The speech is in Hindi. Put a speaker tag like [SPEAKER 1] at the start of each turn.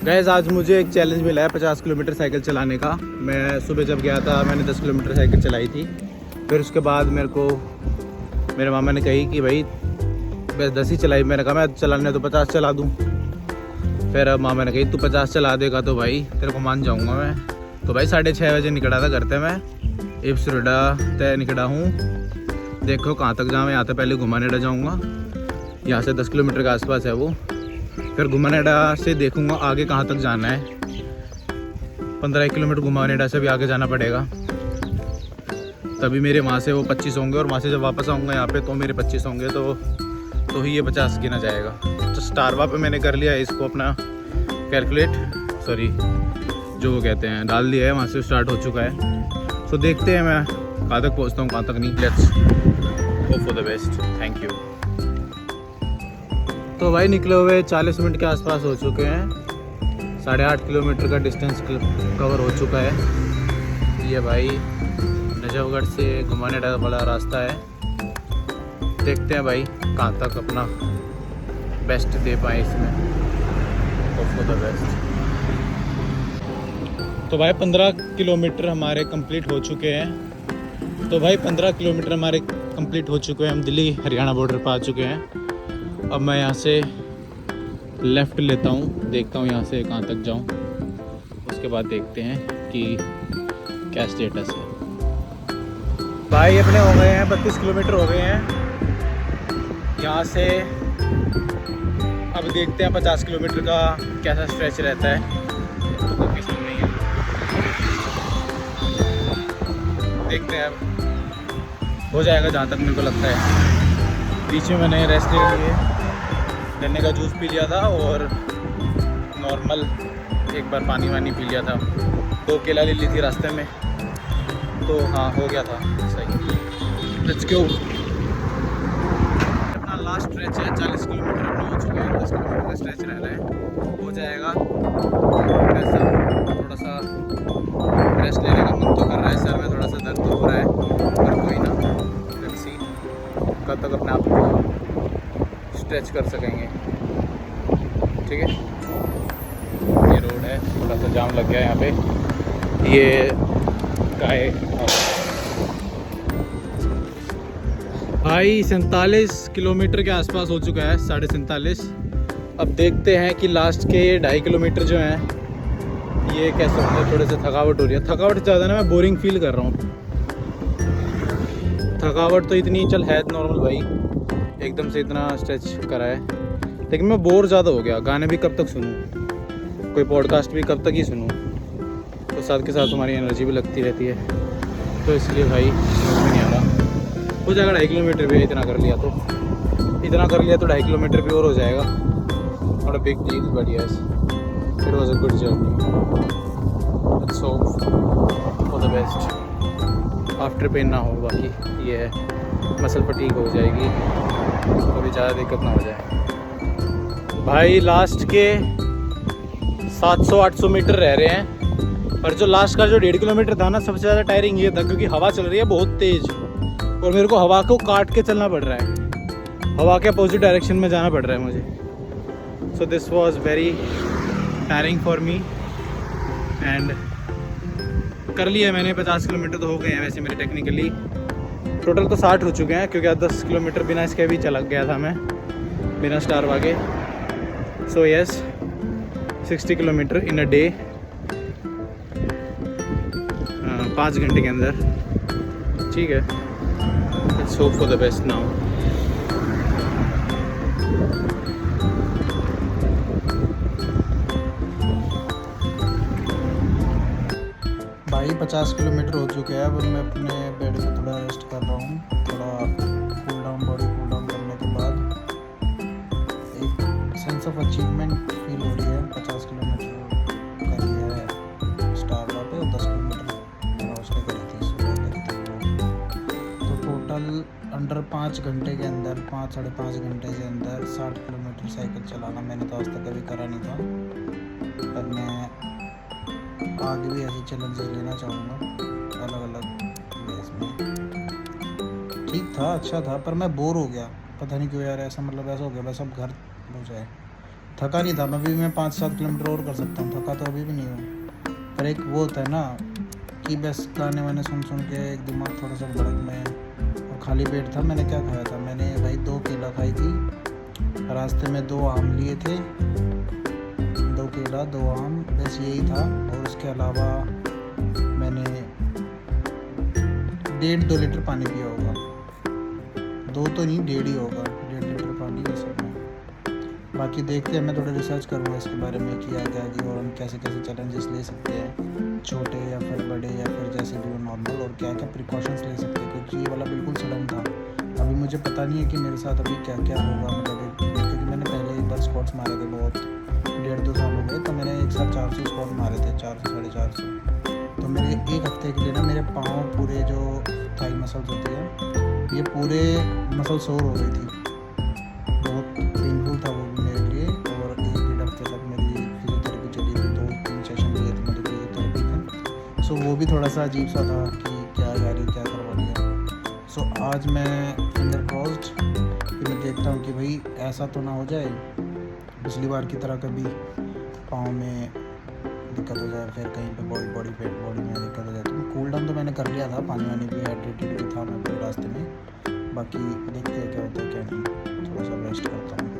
[SPEAKER 1] गाइस आज मुझे एक चैलेंज मिला है 50 किलोमीटर साइकिल चलाने का। मैं सुबह जब गया था मैंने 10 किलोमीटर साइकिल चलाई थी। फिर उसके बाद मेरे को मेरे मामा ने कही कि भाई बस 10 ही चलाई। मैंने कहा मैं चलाने तो 50 चला दूँ। फिर मामा ने कही तू 50 चला देगा तो भाई तेरे को मान जाऊँगा मैं। तो भाई 6:30 बजे निकला था घर से मैं। इब्सरोडा तय निकला हूँ। देखो कहाँ तक जाऊँ। यहाँ से पहले घुमानेड़ा जाऊँगा। यहाँ से 10 किलोमीटर के आसपास है वो। फिर घुमानेड़ा से देखूंगा आगे कहाँ तक जाना है। 15 किलोमीटर घुमानेड़ा से भी आगे जाना पड़ेगा। तभी मेरे वहाँ से वो 25 होंगे और वहाँ से जब वापस आऊँगा यहाँ पे तो मेरे 25 होंगे तो ही ये 50 गिना जाएगा। तो स्टारवा पे मैंने कर लिया है इसको अपना कैलकुलेट, सॉरी जो वो कहते हैं डाल दिया है। वहाँ से स्टार्ट हो चुका है। सो देखते हैं मैं कहाँ तक पहुँचता हूँ कहाँ तक नहीं। Let's hope for the best. Thank you. तो भाई निकले हुए 40 मिनट के आसपास हो चुके हैं। 8.5 किलोमीटर का डिस्टेंस कवर हो चुका है। ये भाई नजफगढ़ से घुमानेड़ा वाला रास्ता है। देखते हैं भाई कहाँ तक अपना बेस्ट दे पाए इसमें। Hope for the best. तो भाई 15 किलोमीटर हमारे कंप्लीट हो चुके हैं। तो भाई 15 किलोमीटर हमारे कंप्लीट हो चुके हैं। हम दिल्ली हरियाणा बॉर्डर पर आ चुके हैं। अब मैं यहाँ से लेफ़्ट लेता हूँ, देखता हूँ यहाँ से कहाँ तक जाऊँ। उसके बाद देखते हैं कि क्या स्टेटस है। भाई अपने हो गए हैं 32 किलोमीटर हो गए हैं यहाँ से। अब देखते हैं 50 किलोमीटर का कैसा स्ट्रेच रहता है। तो किसी नहीं है, देखते हैं अब हो जाएगा जहाँ तक मेरे को लगता है। बीच में मैंने रेस्ट ले ली है, गन्ने का जूस पी लिया था और नॉर्मल एक बार पानी वानी पी लिया था। 2 केला ले ली थी रास्ते में। तो हाँ हो गया था सही। Let's go. अपना लास्ट स्ट्रेच है। 40 किलोमीटर अपने हो चुके हैं। 10 किलोमीटर का स्ट्रेच रह रहा है, हो जाएगा। ऐसा थोड़ा सा रेस्ट लेने का मन तो कर रहा है। सर में थोड़ा सा दर्द तो हो रहा है पर कोई ना, लेट्स सी कब तक अपने आप को स्ट्रेच कर सकेंगे। ठीक है, ये रोड है, थोड़ा सा जाम लग गया है यहाँ पे। ये गाय भाई 47 किलोमीटर के आसपास हो चुका है, 47.5। अब देखते हैं कि लास्ट के 2.5 किलोमीटर जो हैं ये कैसे होंगे। थोड़े से थकावट हो रही है। थकावट ज़्यादा ना, मैं बोरिंग फील कर रहा हूँ। थकावट तो इतनी चल है नॉर्मल भाई, एकदम से इतना स्ट्रेच करा है, लेकिन मैं बोर ज़्यादा हो गया। गाने भी कब तक सुनूं, कोई पॉडकास्ट भी कब तक ही सुनूं। तो साथ के साथ हमारी एनर्जी भी लगती रहती है। तो इसलिए भाई समझ में नहीं आ रहा। हो जाएगा 2.5 किलोमीटर भी। इतना कर लिया तो 2.5 किलोमीटर भी और हो जाएगा। Not a big deal but yes it was a good journey. Let's hope for the best. After pain ना हो, बाकी ये है मसल फटीग हो जाएगी, कभी ज़्यादा दिक्कत ना हो जाए। भाई लास्ट के 700-800 मीटर रह रहे हैं। पर जो लास्ट का जो 1.5 किलोमीटर था ना, सबसे ज़्यादा टायरिंग ये था क्योंकि हवा चल रही है बहुत तेज़ और मेरे को हवा को काट के चलना पड़ रहा है। हवा के अपोजिट डायरेक्शन में जाना पड़ रहा है मुझे। So this was very tiring for me. And कर लिया मैंने 50 किलोमीटर तो हो गए हैं वैसे मेरे टेक्निकली। टोटल तो 60 हो चुके हैं क्योंकि 10 किलोमीटर बिना इसके भी चला गया था मैं, बिना स्टारवा के। So yes 60 kilometre in a day, 5 घंटे के अंदर। ठीक है, let's hope for the best now. भाई 50 किलोमीटर हो चुके हैं। अब मैं अपने बेड पे थोड़ा रेस्ट कर रहा हूँ। थोड़ा cool down, body cool down करने के बाद एक सेंस ऑफ अचीवमेंट फील हो रही है। 50 किलोमीटर कर लिया है स्टारवा पे और 10 किलोमीटर रोज पे करी थी सुबह करते हुए। तो टोटल अंडर 5 घंटे के अंदर, 5-5.5 घंटे के अंदर 60 किलोमीटर साइकिल चलाना मैंने तो आज तक कभी करा नहीं था। पर मैं आगे भी ऐसे चैलेंजेस लेना चाहूँगा अलग अलग वेज में। ठीक था, अच्छा था, पर मैं बोर हो गया। पता नहीं क्यों यार, ऐसा मतलब ऐसा हो गया बस अब घर हो जाए। थका नहीं था मैं 5-7 किलोमीटर और कर सकता हूँ, थका तो अभी भी नहीं हूँ। पर एक वो होता है ना कि बस गाने वाने सुन सुन के एक दिमाग थोड़ा सा भड़क में, और खाली पेट था। मैंने क्या खाया था, मैंने भाई 2 केला खाई थी, रास्ते में 2 आम लिए थे, 2 केला 2 आम, बस यही था। और उसके अलावा मैंने 1.5-2 लीटर पानी पिया होगा, 2 तो नहीं 1.5 ही होगा, 1.5 लीटर पानी ये सब में। बाकी देखते हैं, मैं थोड़ा रिसर्च करूँगा इसके बारे में कि आगे आगे और हम कैसे कैसे चैलेंजेस ले सकते हैं, छोटे या फिर बड़े या फिर जैसे भी नॉर्मल, और क्या क्या प्रिकॉशंस ले सकते हैं, क्योंकि ये वाला बिल्कुल सडन था। अभी मुझे पता नहीं है कि मेरे साथ अभी क्या क्या होगा, मतलब क्योंकि मैंने पहले एक बार स्क्वाट्स मारे थे, बहुत 1.5-2 साल हो गए, तो मैंने एक साथ 400 स्क्वाट मारे थे, 400 450। तो मेरे 1 हफ्ते के लिए ना मेरे पाँव पूरे जो थाई मसल्स होती है ये पूरे मसल सोर हो गई थी, बहुत पेनफुल था वो भी मेरे लिए। और 1-1.5 हफ्ते तक मेरी फिजियोथेरेपी चली थी, 2-3 सेशन लिए थे मेरे फिजियोथेरेपी में। सो वो भी थोड़ा सा अजीब सा था कि क्या यार ये क्या करवा लिया। सो आज मैं फिंगर क्रॉस्ड कि मैं देखता हूँ कि भाई ऐसा तो ना हो जाए पिछली बार की तरह कभी पाँव में दिक्कत हो जाए, फिर कहीं पे बॉडी में दिक्कत हो जाए। तो कूल डाउन तो मैंने कर लिया था, पानी वानी भी हाइड्रेटेड भी था मैं पूरे रास्ते में। बाकी देखते हैं क्या होता है क्या नहीं, थोड़ा सा रेस्ट करता हूँ।